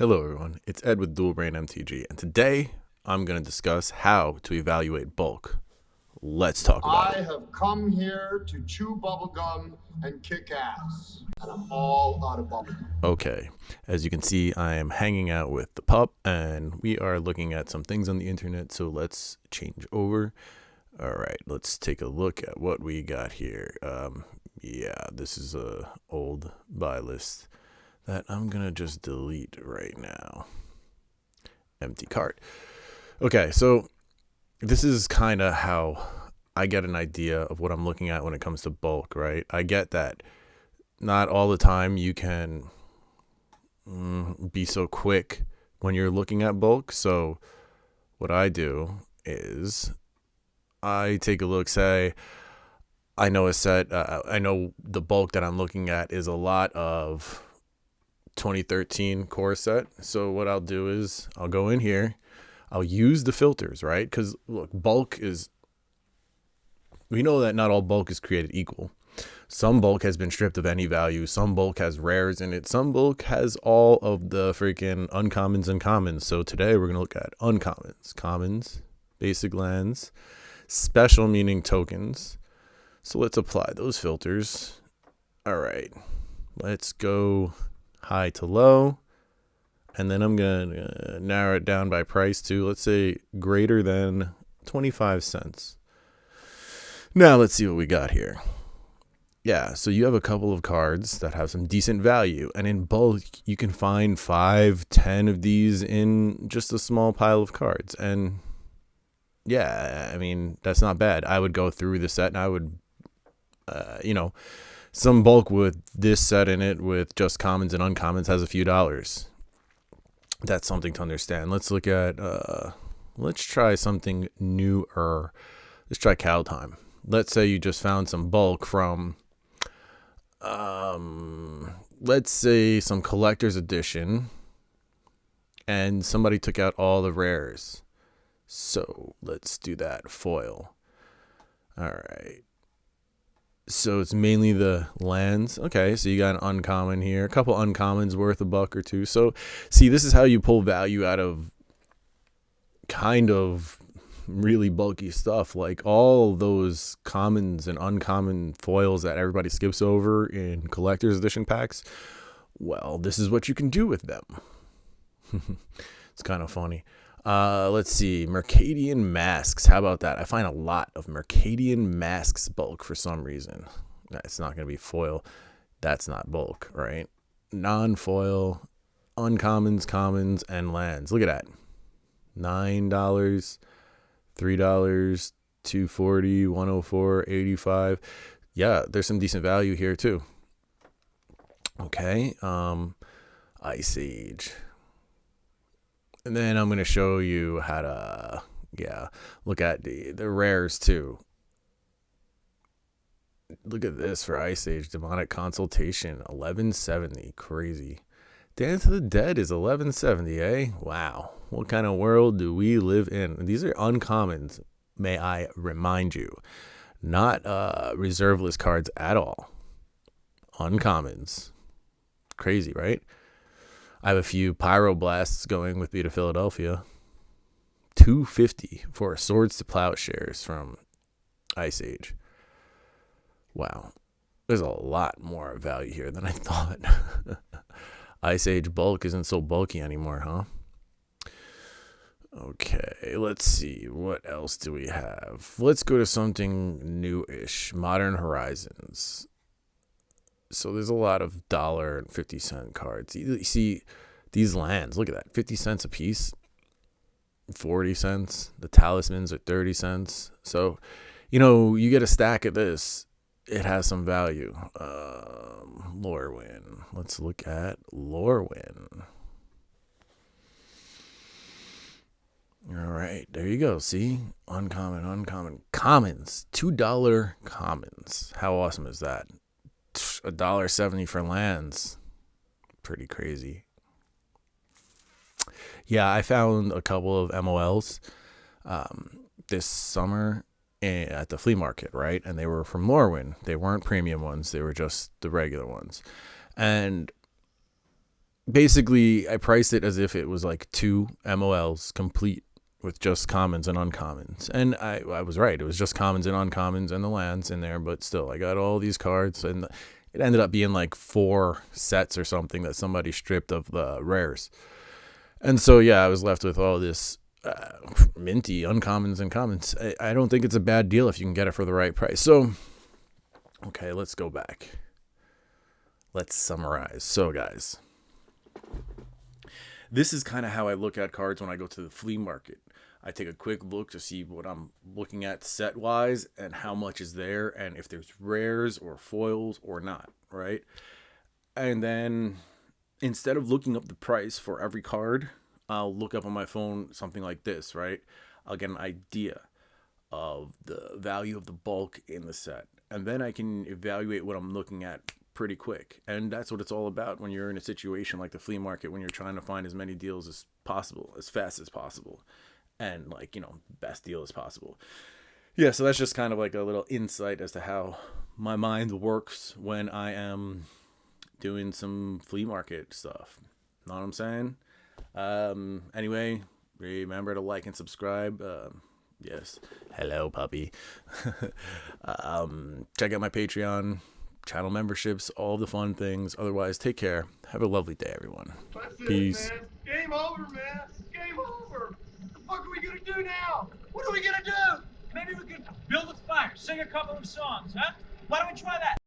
Hello everyone, it's Ed with Brain MTG, and today I'm going to discuss how to evaluate bulk. Let's talk about it. I have come here to chew bubblegum and kick ass, and I'm all out of bubblegum. Okay, as you can see, I am hanging out with the pup, and we are looking at some things on the internet, so let's change over. Alright, let's take a look at what we got here. Yeah, this is a old buy list that I'm going to just delete right now. Empty cart. Okay, so this is kind of how I get an idea of what I'm looking at when it comes to bulk, right? I get that not all the time you can be so quick when you're looking at bulk. So what I do is I take a look, say, I know a set, I know the bulk that I'm looking at is a lot of 2013 core set. So what I'll do is I'll go in here, I'll use the filters, right? Because look, bulk is, we know that not all bulk is created equal. Some bulk has been stripped of any value. Some bulk has rares in it. Some bulk has all of the freaking uncommons and commons. So today we're going to look at uncommons, commons, basic lands, special meaning tokens. So let's apply those filters. All right, let's go high to low. And then I'm going to narrow it down by price to, let's say, greater than 25 cents. Now let's see what we got here. Yeah, so you have a couple of cards that have some decent value. And in bulk, you can find 5, 10 of these in just a small pile of cards. And yeah, I mean, that's not bad. I would go through the set and I would, some bulk with this set in it with just commons and uncommons has a few dollars. That's something to understand. Let's look at, let's try something newer. Let's try cow time. Let's say you just found some bulk from, let's say some collector's edition, and somebody took out all the rares. So let's do that. Foil. All right. So it's mainly the lands. Okay, so you got an uncommon here, a couple uncommons worth $1 or $2. So see, this is how you pull value out of kind of really bulky stuff, like all those commons and uncommon foils that everybody skips over in collector's edition packs. Well, this is what you can do with them. It's kind of funny. Let's see, Mercadian masks. How about that? I find a lot of Mercadian masks bulk for some reason. It's not going to be foil. That's not bulk, right? Non-foil, uncommons, commons, and lands. Look at that. $9, $3, $2.40, $104, $85. Yeah, there's some decent value here too. Okay, Ice Age. And then I'm going to show you how to, look at the rares too. Look at this for Ice Age. Demonic Consultation, 1170. Crazy. Dance of the Dead is 1170, eh? Wow. What kind of world do we live in? These are uncommons, may I remind you. Not reserve list cards at all. Uncommons. Crazy, right? I have a few Pyroblasts going with me to Philadelphia. $2.50 for Swords to Plowshares from Ice Age. Wow. There's a lot more value here than I thought. Ice Age bulk isn't so bulky anymore, huh? Okay, let's see. What else do we have? Let's go to something new-ish. Modern Horizons. So there's a lot of $1.50 cards. You see these lands. Look at that. 50 cents a piece. 40 cents. The talismans are 30 cents. So, you get a stack of this. It has some value. Lorwyn. Let's look at Lorwyn. All right. There you go. See? Uncommon. Commons. $2 commons. How awesome is that? $1.70 for lands. Pretty crazy. Yeah, I found a couple of MOLs this summer at the flea market, right? And they were from Lorwyn. They weren't premium ones. They were just the regular ones. And basically I priced it as if it was like 2 MOLs complete with just commons and uncommons. And I was right. It was just commons and uncommons and the lands in there, but still I got all these cards, and it ended up being like 4 sets or something that somebody stripped of the rares. And so yeah, I was left with all this minty uncommons and commons. I don't think it's a bad deal if you can get it for the right price. So okay, let's go back. Let's summarize. So guys, this is kind of how I look at cards when I go to the flea market. I take a quick look to see what I'm looking at set wise and how much is there and if there's rares or foils or not, right? And then instead of looking up the price for every card, I'll look up on my phone something like this, right? I'll get an idea of the value of the bulk in the set, and then I can evaluate what I'm looking at pretty quick. And that's what it's all about when you're in a situation like the flea market, when you're trying to find as many deals as possible, as fast as possible, and like, you know, best deal as possible. Yeah, so that's just kind of like a little insight as to how my mind works when I am doing some flea market stuff. Know what I'm saying? Anyway, remember to like and subscribe. Yes. Hello, puppy. Check out my Patreon, channel memberships, all the fun things. Otherwise, take care. Have a lovely day, everyone. That's Peace. it, man. Game over, man. Game over. What the fuck are we gonna do now? What are we gonna do? Maybe we could build a fire, sing a couple of songs, huh? Why don't we try that?